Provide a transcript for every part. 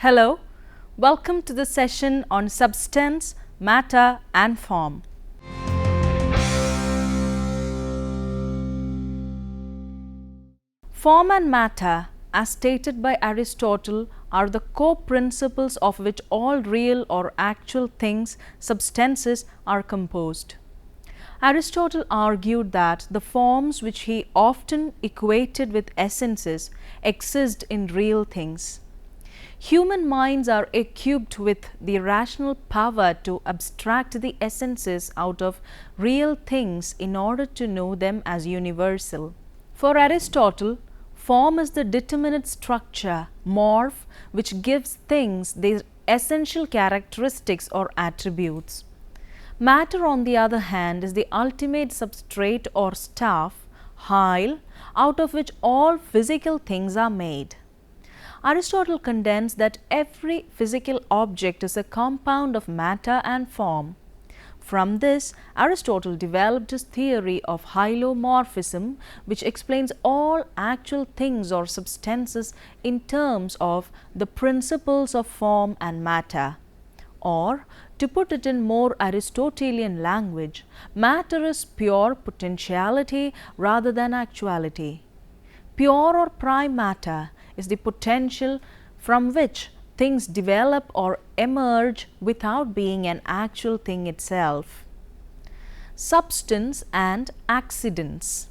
Hello, welcome to the session on substance, matter and form. Form and matter, as stated by Aristotle, are the core principles of which all real or actual things, substances, are composed. Aristotle argued that the forms which he often equated with essences exist in real things. Human minds are equipped with the rational power to abstract the essences out of real things in order to know them as universal. For Aristotle, form is the determinate structure, morph, which gives things their essential characteristics or attributes. Matter, on the other hand, is the ultimate substrate or stuff, hyle, out of which all physical things are made. Aristotle contends that every physical object is a compound of matter and form. From this, Aristotle developed his theory of hylomorphism, which explains all actual things or substances in terms of the principles of form and matter. Or, to put it in more Aristotelian language, matter is pure potentiality rather than actuality. Pure or prime matter is the potential from which things develop or emerge without being an actual thing itself. Substance and accidents.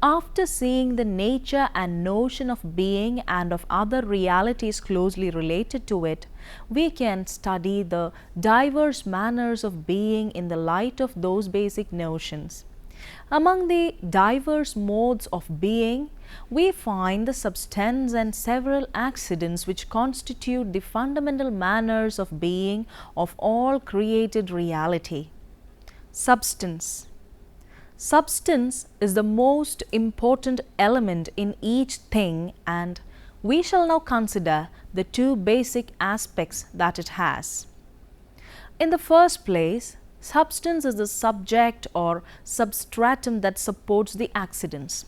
After seeing the nature and notion of being and of other realities closely related to it, we can study the diverse manners of being in the light of those basic notions. Among the diverse modes of being, we find the substance and several accidents which constitute the fundamental manners of being of all created reality. Substance. Substance is the most important element in each thing, and we shall now consider the two basic aspects that it has. In the first place, substance is the subject or substratum that supports the accidents.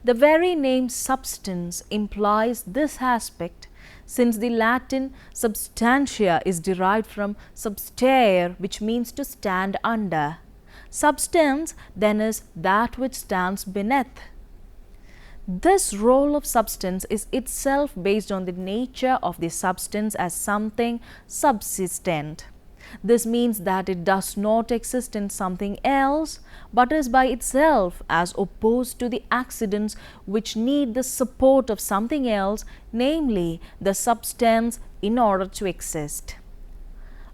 The very name substance implies this aspect, since the Latin substantia is derived from substare, which means to stand under. Substance then is that which stands beneath. This role of substance is itself based on the nature of the substance as something subsistent. This means that it does not exist in something else, but is by itself, as opposed to the accidents which need the support of something else, namely the substance, in order to exist.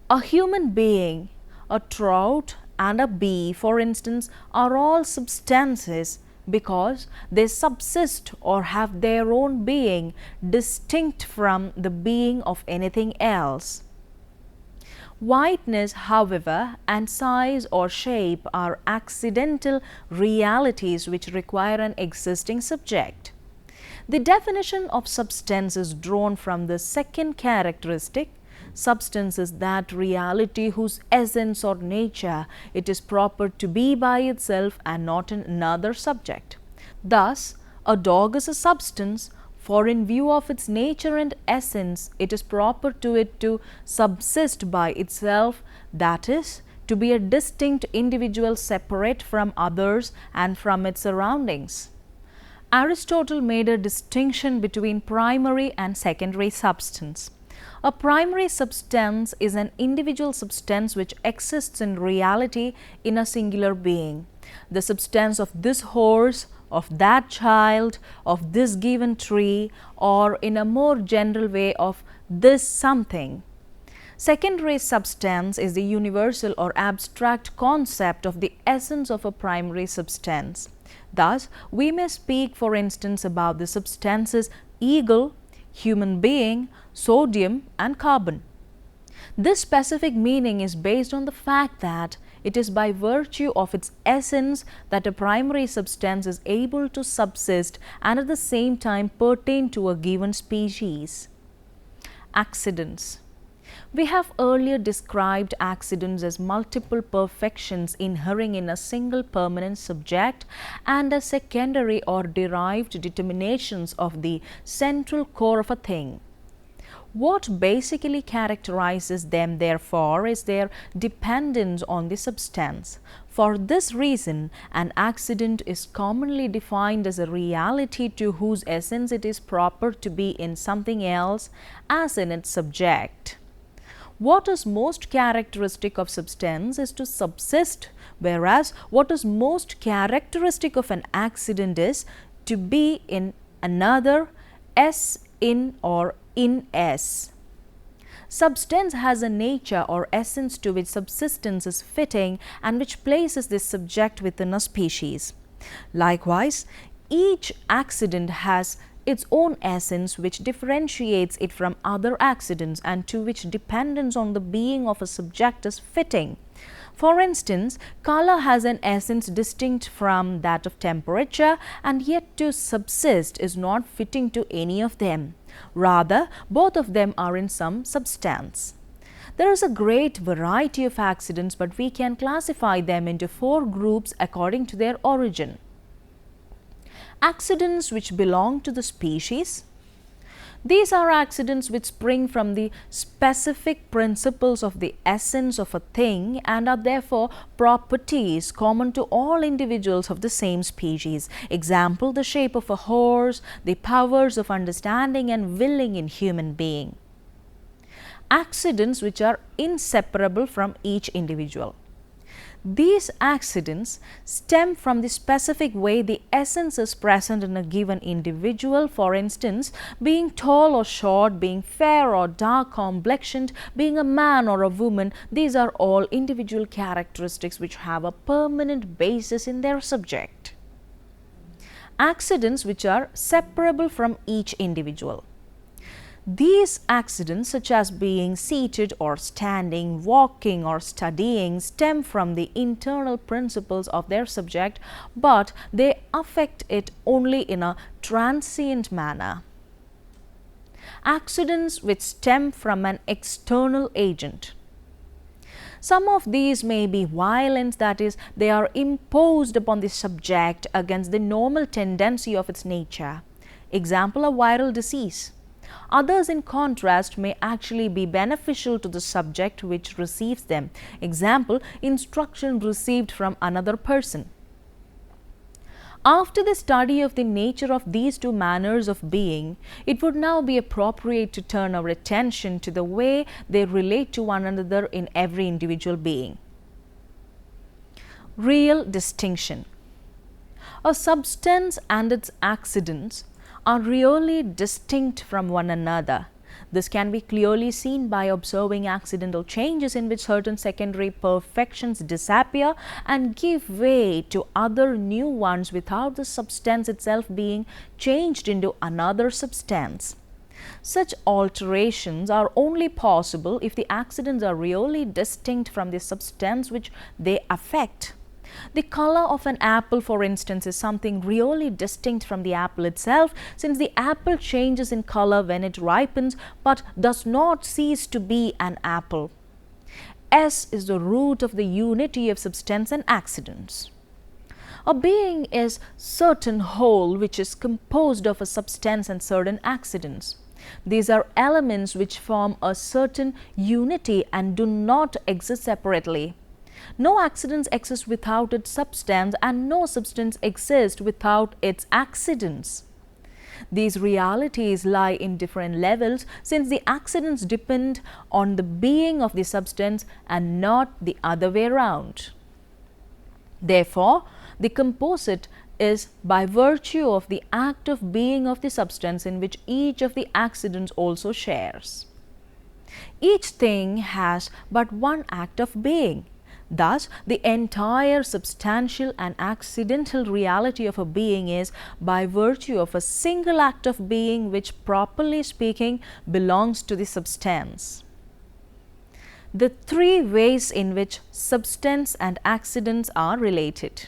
A human being, a trout, and a bee, for instance, are all substances because they subsist or have their own being distinct from the being of anything else. Whiteness, however, and size or shape are accidental realities which require an existing subject. The definition of substance is drawn from the second characteristic. Substance is that reality whose essence or nature it is proper to be by itself and not in another subject. Thus, a dog is a substance, for in view of its nature and essence, it is proper to it to subsist by itself, that is, to be a distinct individual separate from others and from its surroundings. Aristotle made a distinction between primary and secondary substance. A primary substance is an individual substance which exists in reality in a singular being. The substance of this horse, of that child, of this given tree, or in a more general way of this something. Secondary substance is the universal or abstract concept of the essence of a primary substance. Thus, we may speak, for instance, about the substances eagle, human being, sodium, and carbon. This specific meaning is based on the fact that it is by virtue of its essence that a primary substance is able to subsist and at the same time pertain to a given species. Accidents. We have earlier described accidents as multiple perfections inhering in a single permanent subject and as secondary or derived determinations of the central core of a thing. What basically characterizes them, therefore, is their dependence on the substance. For this reason, an accident is commonly defined as a reality to whose essence it is proper to be in something else as in its subject. What is most characteristic of substance is to subsist, whereas what is most characteristic of an accident is to be in another, as in or in S. Substance has a nature or essence to which subsistence is fitting and which places this subject within a species. Likewise, each accident has its own essence which differentiates it from other accidents and to which dependence on the being of a subject is fitting. For instance, color has an essence distinct from that of temperature, and yet to subsist is not fitting to any of them. Rather, both of them are in some substance. There is a great variety of accidents, but we can classify them into 4 groups according to their origin. Accidents which belong to the species. These are accidents which spring from the specific principles of the essence of a thing and are therefore properties common to all individuals of the same species. Example, the shape of a horse, the powers of understanding and willing in human being. Accidents which are inseparable from each individual. These accidents stem from the specific way the essence is present in a given individual, for instance, being tall or short, being fair or dark complexioned, being a man or a woman. These are all individual characteristics which have a permanent basis in their subject. Accidents which are separable from each individual. These accidents, such as being seated or standing, walking or studying, stem from the internal principles of their subject, but they affect it only in a transient manner. Accidents which stem from an external agent. Some of these may be violent, that is, they are imposed upon the subject against the normal tendency of its nature. Example, a viral disease. Others, in contrast, may actually be beneficial to the subject which receives them. Example, instruction received from another person. After the study of the nature of these 2 manners of being, it would now be appropriate to turn our attention to the way they relate to one another in every individual being. Real distinction. A substance and its accidents are really distinct from one another. This can be clearly seen by observing accidental changes in which certain secondary perfections disappear and give way to other new ones without the substance itself being changed into another substance. Such alterations are only possible if the accidents are really distinct from the substance which they affect. The color of an apple, for instance, is something really distinct from the apple itself, since the apple changes in color when it ripens but does not cease to be an apple. S is the root of the unity of substance and accidents. A being is certain whole which is composed of a substance and certain accidents. These are elements which form a certain unity and do not exist separately. No accidents exist without its substance, and no substance exists without its accidents. These realities lie in different levels, since the accidents depend on the being of the substance and not the other way around. Therefore, the composite is by virtue of the act of being of the substance in which each of the accidents also shares. Each thing has but one act of being. Thus, the entire substantial and accidental reality of a being is by virtue of a single act of being which, properly speaking, belongs to the substance. The 3 ways in which substance and accidents are related.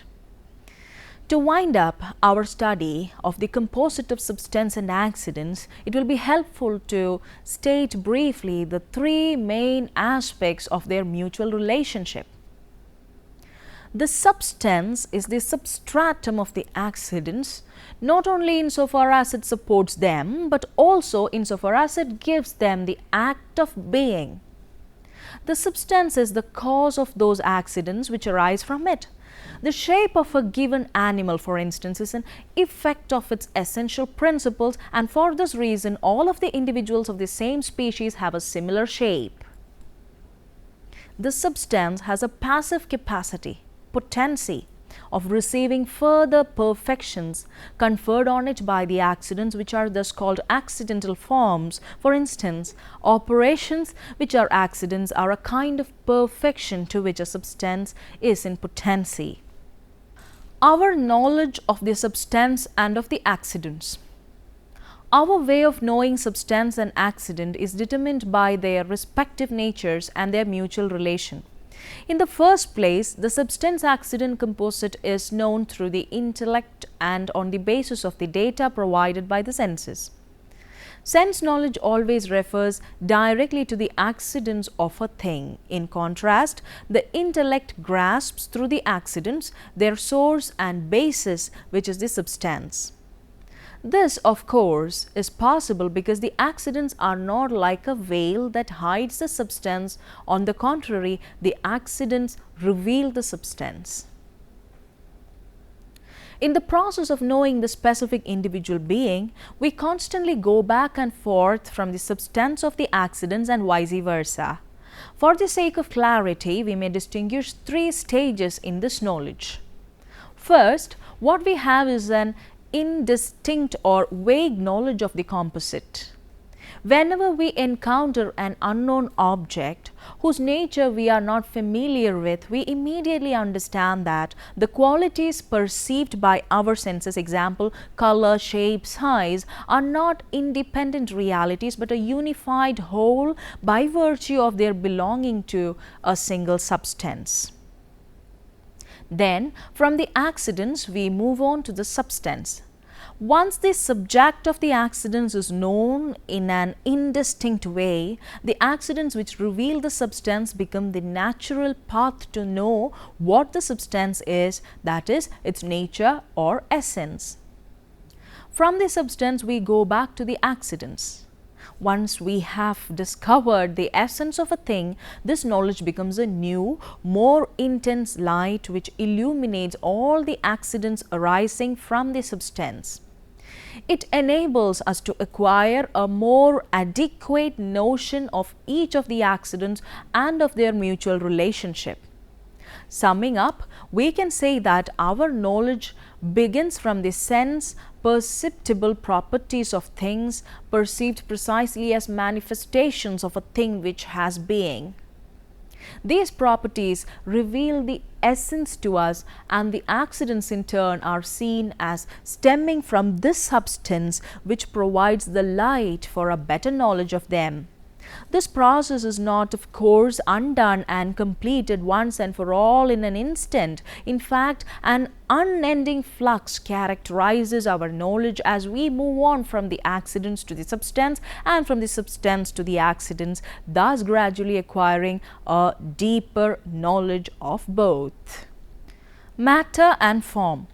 To wind up our study of the composite of substance and accidents, it will be helpful to state briefly the 3 main aspects of their mutual relationship. The substance is the substratum of the accidents, not only insofar as it supports them, but also insofar as it gives them the act of being. The substance is the cause of those accidents which arise from it. The shape of a given animal, for instance, is an effect of its essential principles, and for this reason all of the individuals of the same species have a similar shape. The substance has a passive capacity, potency, of receiving further perfections conferred on it by the accidents, which are thus called accidental forms. For instance, operations which are accidents are a kind of perfection to which a substance is in potency. Our knowledge of the substance and of the accidents. Our way of knowing substance and accident is determined by their respective natures and their mutual relation. In the first place, the substance-accident composite is known through the intellect and on the basis of the data provided by the senses. Sense knowledge always refers directly to the accidents of a thing. In contrast, the intellect grasps through the accidents their source and basis, which is the substance. This, of course, is possible because the accidents are not like a veil that hides the substance. On the contrary, the accidents reveal the substance. In the process of knowing the specific individual being, we constantly go back and forth from the substance of the accidents and vice versa. For the sake of clarity, we may distinguish three stages in this knowledge. First, what we have is an indistinct or vague knowledge of the composite. Whenever we encounter an unknown object whose nature we are not familiar with, we immediately understand that the qualities perceived by our senses, example, color, shape, size, are not independent realities but a unified whole by virtue of their belonging to a single substance. Then, from the accidents, we move on to the substance. Once the subject of the accidents is known in an indistinct way, the accidents which reveal the substance become the natural path to know what the substance is, that is, its nature or essence. From the substance, we go back to the accidents. Once we have discovered the essence of a thing, this knowledge becomes a new, more intense light which illuminates all the accidents arising from the substance. It enables us to acquire a more adequate notion of each of the accidents and of their mutual relationship. Summing up, we can say that our knowledge begins from the sense perceptible properties of things perceived precisely as manifestations of a thing which has being. These properties reveal the essence to us, and the accidents in turn are seen as stemming from this substance which provides the light for a better knowledge of them. This process is not, of course, undone and completed once and for all in an instant. In fact, an unending flux characterizes our knowledge as we move on from the accidents to the substance and from the substance to the accidents, thus gradually acquiring a deeper knowledge of both. Matter and form.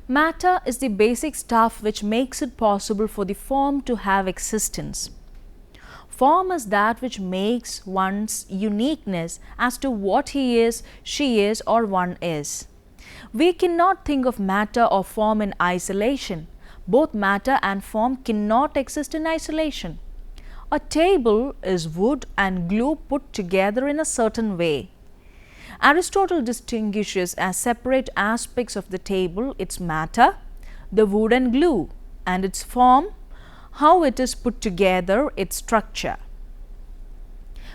Matter is the basic stuff which makes it possible for the form to have existence. Form is that which makes one's uniqueness as to what he is, she is, or one is. We cannot think of matter or form in isolation. Both matter and form cannot exist in isolation. A table is wood and glue put together in a certain way. Aristotle distinguishes as separate aspects of the table its matter, the wood and glue, and its form, how it is put together, its structure.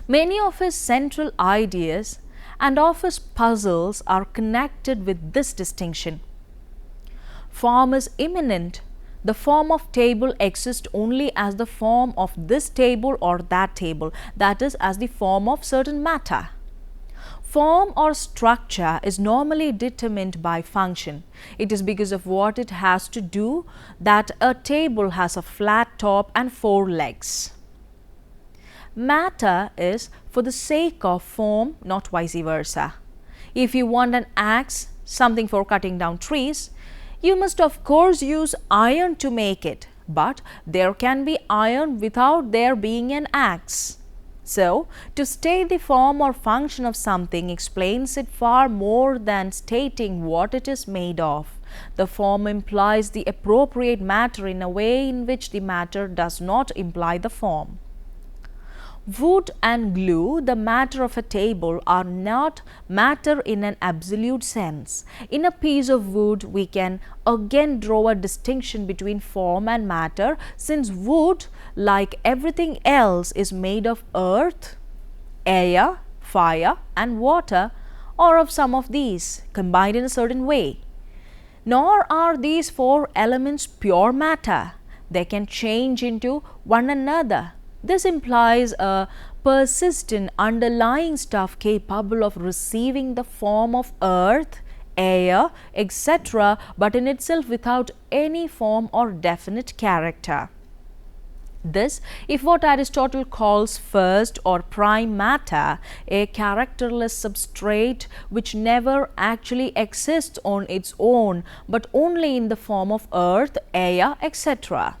Many of his central ideas and of his puzzles are connected with this distinction. Form is immanent. The form of table exists only as the form of this table or that table, that is, as the form of certain matter. Form or structure is normally determined by function. It is because of what it has to do that a table has a flat top and 4 legs. Matter is for the sake of form, not vice versa. If you want an axe, something for cutting down trees, you must of course use iron to make it, but there can be iron without there being an axe. So, to state the form or function of something explains it far more than stating what it is made of. The form implies the appropriate matter in a way in which the matter does not imply the form. Wood and glue, the matter of a table, are not matter in an absolute sense. In a piece of wood, we can again draw a distinction between form and matter, since wood, like everything else, is made of earth, air, fire and water, or of some of these combined in a certain way. Nor are these four elements pure matter. They can change into one another. This implies a persistent underlying stuff capable of receiving the form of earth, air, etc., but in itself without any form or definite character. This, if what Aristotle calls first or prime matter, a characterless substrate which never actually exists on its own, but only in the form of earth, air, etc.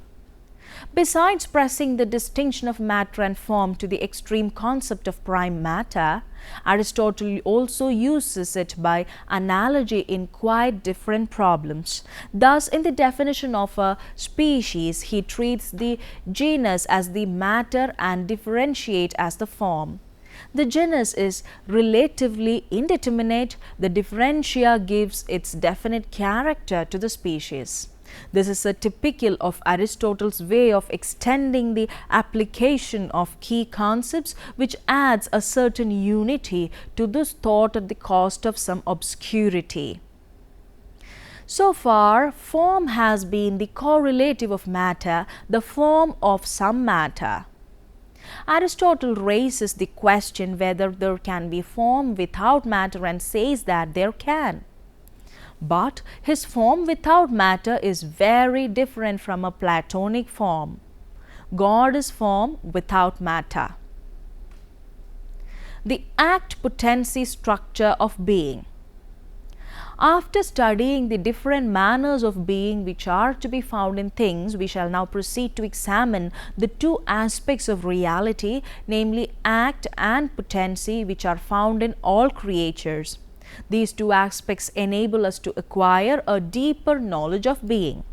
Besides pressing the distinction of matter and form to the extreme concept of prime matter, Aristotle also uses it by analogy in quite different problems. Thus, in the definition of a species, he treats the genus as the matter and differentiate as the form. The genus is relatively indeterminate, the differentia gives its definite character to the species. This is a typical of Aristotle's way of extending the application of key concepts, which adds a certain unity to this thought at the cost of some obscurity. So far, form has been the correlative of matter, the form of some matter. Aristotle raises the question whether there can be form without matter and says that there can. But his form without matter is very different from a Platonic form. God is form without matter. The act potency structure of being. After studying the different manners of being which are to be found in things, we shall now proceed to examine the two aspects of reality, namely act and potency, which are found in all creatures. These two aspects enable us to acquire a deeper knowledge of being.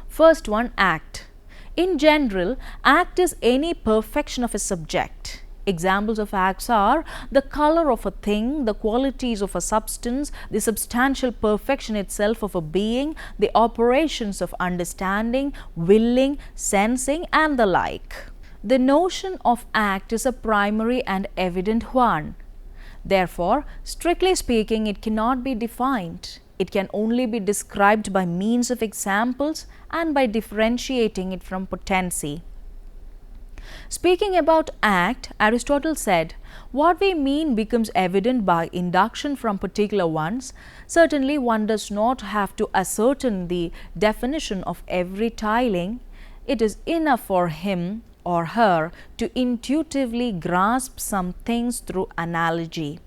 First one, act. In general, act is any perfection of a subject. Examples of acts are the color of a thing, the qualities of a substance, the substantial perfection itself of a being, the operations of understanding, willing, sensing, and the like. The notion of act is a primary and evident one. Therefore, strictly speaking, it cannot be defined. It can only be described by means of examples and by differentiating it from potency. Speaking about act, Aristotle said, what we mean becomes evident by induction from particular ones. Certainly, one does not have to ascertain the definition of every tiling. It is enough for him or her to intuitively grasp some things through analogy.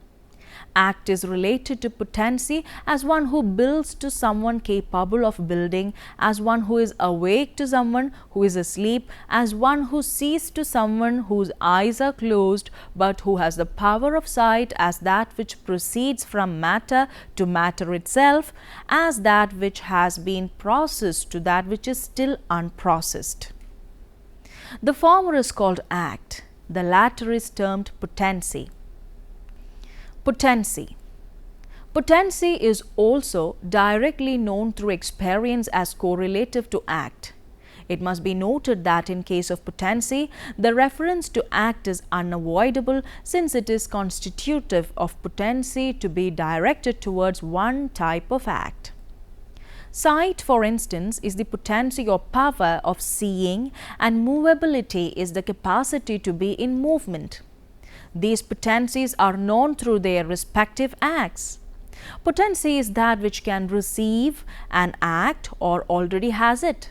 Act is related to potency as one who builds to someone capable of building, as one who is awake to someone who is asleep, as one who sees to someone whose eyes are closed, but who has the power of sight, as that which proceeds from matter to matter itself, as that which has been processed to that which is still unprocessed. The former is called act, the latter is termed potency. Potency. Potency is also directly known through experience as correlative to act. It must be noted that in case of potency, the reference to act is unavoidable, since it is constitutive of potency to be directed towards one type of act. Sight, for instance, is the potency or power of seeing, and movability is the capacity to be in movement. These potencies are known through their respective acts. Potency is that which can receive an act or already has it.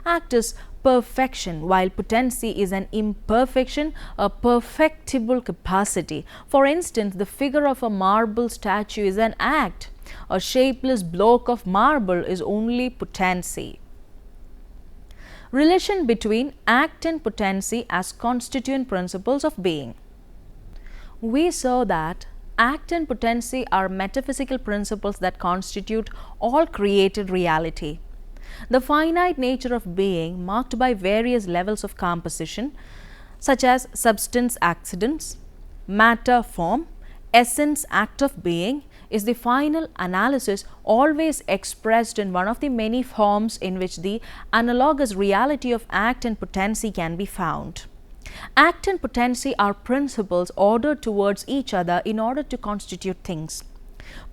Act is perfection, while potency is an imperfection, a perfectible capacity. For instance, the figure of a marble statue is an act. A shapeless block of marble is only potency. Relation between act and potency as constituent principles of being. We saw that act and potency are metaphysical principles that constitute all created reality. The finite nature of being, marked by various levels of composition, such as substance accidents, matter form, essence act of being, is the final analysis always expressed in one of the many forms in which the analogous reality of act and potency can be found. Act and potency are principles ordered towards each other in order to constitute things.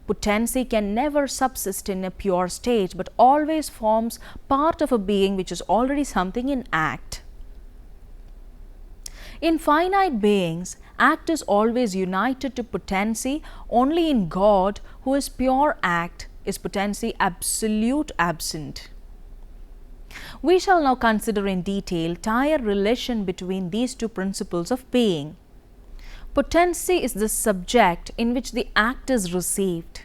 Potency can never subsist in a pure state, but always forms part of a being which is already something in act. In finite beings, act is always united to potency. Only in God, who is pure act, is potency absolute absent. We shall now consider in detail entire relation between these two principles of being. Potency is the subject in which the act is received.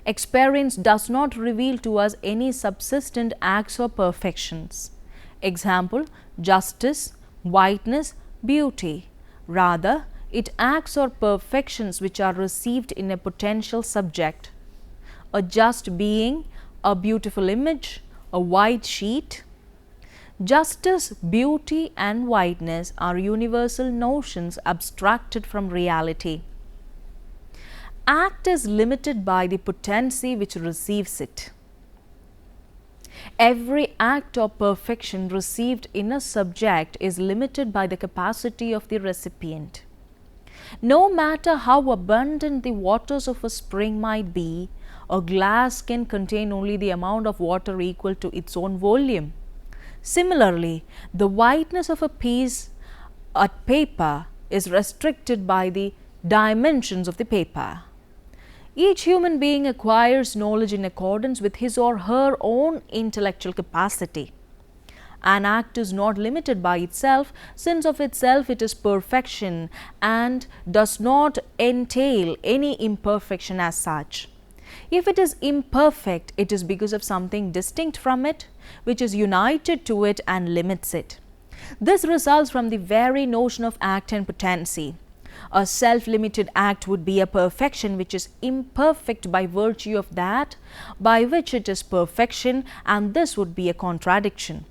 Experience does not reveal to us any subsistent acts or perfections. Example, justice, whiteness, beauty. Rather, it acts or perfections which are received in a potential subject. A just being, a beautiful image, a white sheet. Justice, beauty and whiteness are universal notions abstracted from reality. Act is limited by the potency which receives it. Every act or perfection received in a subject is limited by the capacity of the recipient. No matter how abundant the waters of a spring might be, a glass can contain only the amount of water equal to its own volume. Similarly, the whiteness of a piece of paper is restricted by the dimensions of the paper. Each human being acquires knowledge in accordance with his or her own intellectual capacity. An act is not limited by itself, since of itself it is perfection and does not entail any imperfection as such. If it is imperfect, it is because of something distinct from it, which is united to it and limits it. This results from the very notion of act and potency. A self-limited act would be a perfection which is imperfect by virtue of that by which it is perfection, and this would be a contradiction.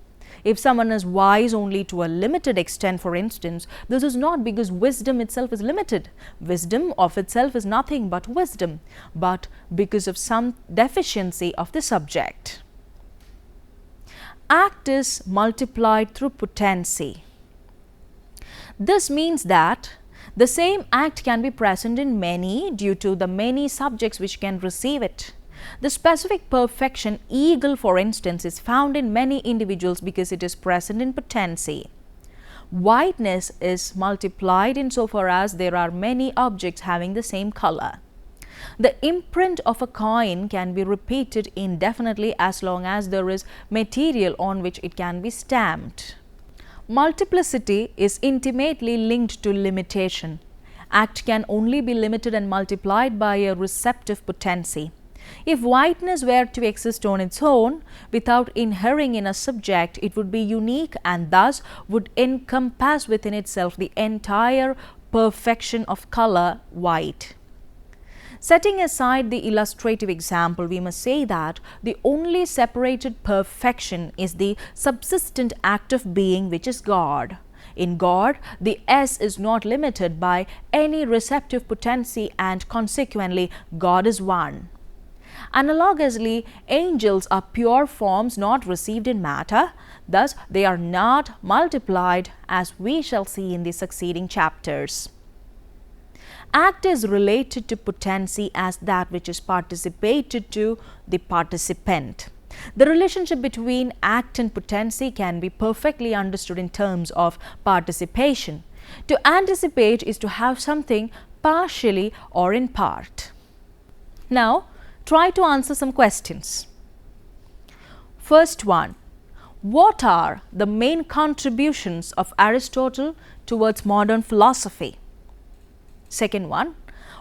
If someone is wise only to a limited extent, for instance, this is not because wisdom itself is limited. Wisdom of itself is nothing but wisdom, but because of some deficiency of the subject. Act is multiplied through potency. This means that the same act can be present in many due to the many subjects which can receive it. The specific perfection, eagle for instance, is found in many individuals because it is present in potency. Whiteness is multiplied insofar as there are many objects having the same color. The imprint of a coin can be repeated indefinitely as long as there is material on which it can be stamped. Multiplicity is intimately linked to limitation. Act can only be limited and multiplied by a receptive potency. If whiteness were to exist on its own, without inhering in a subject, it would be unique and thus would encompass within itself the entire perfection of color white. Setting aside the illustrative example, we must say that the only separated perfection is the subsistent act of being, which is God. In God, the S is not limited by any receptive potency and consequently God is one. Analogously, angels are pure forms not received in matter, thus they are not multiplied, as we shall see in the succeeding chapters. Act is related to potency as that which is participated to the participant. The relationship between act and potency can be perfectly understood in terms of participation. To anticipate is to have something partially or in part. Now, try to answer some questions. First one, What are the main contributions of Aristotle towards modern philosophy? Second one,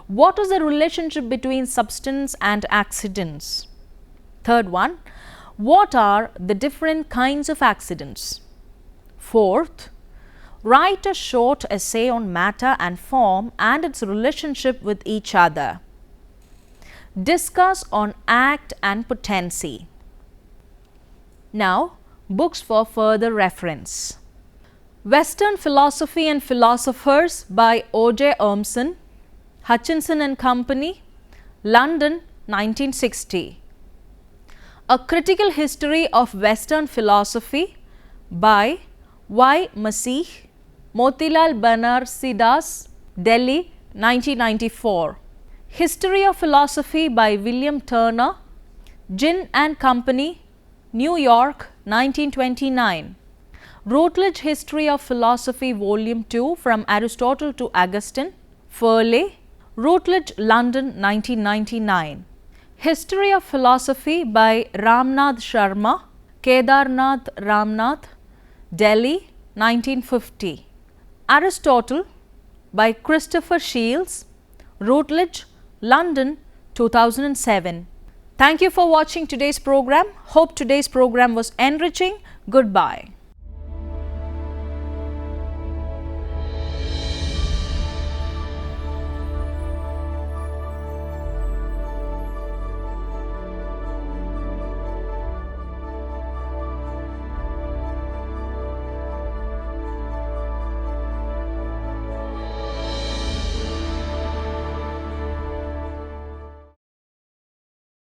what is the relationship between substance and accidents? Third one, what are the different kinds of accidents? Fourth, write a short essay on matter and form and its relationship with each other. Discuss on act and potency. Now, books for further reference. Western Philosophy and Philosophers by O.J. Urmson, Hutchinson and Company, London, 1960. A Critical History of Western Philosophy by Y. Masih, Motilal Banarsidass, Delhi, 1994. History of Philosophy by William Turner, Ginn and Company, New York, 1929. Routledge History of Philosophy Volume 2 From Aristotle to Augustine, Furley, Routledge, London, 1999. History of Philosophy by Ramnath Sharma, Kedarnath Ramnath, Delhi, 1950. Aristotle by Christopher Shields, Routledge, London, 2007. Thank you for watching today's program. Hope today's program was enriching. Goodbye.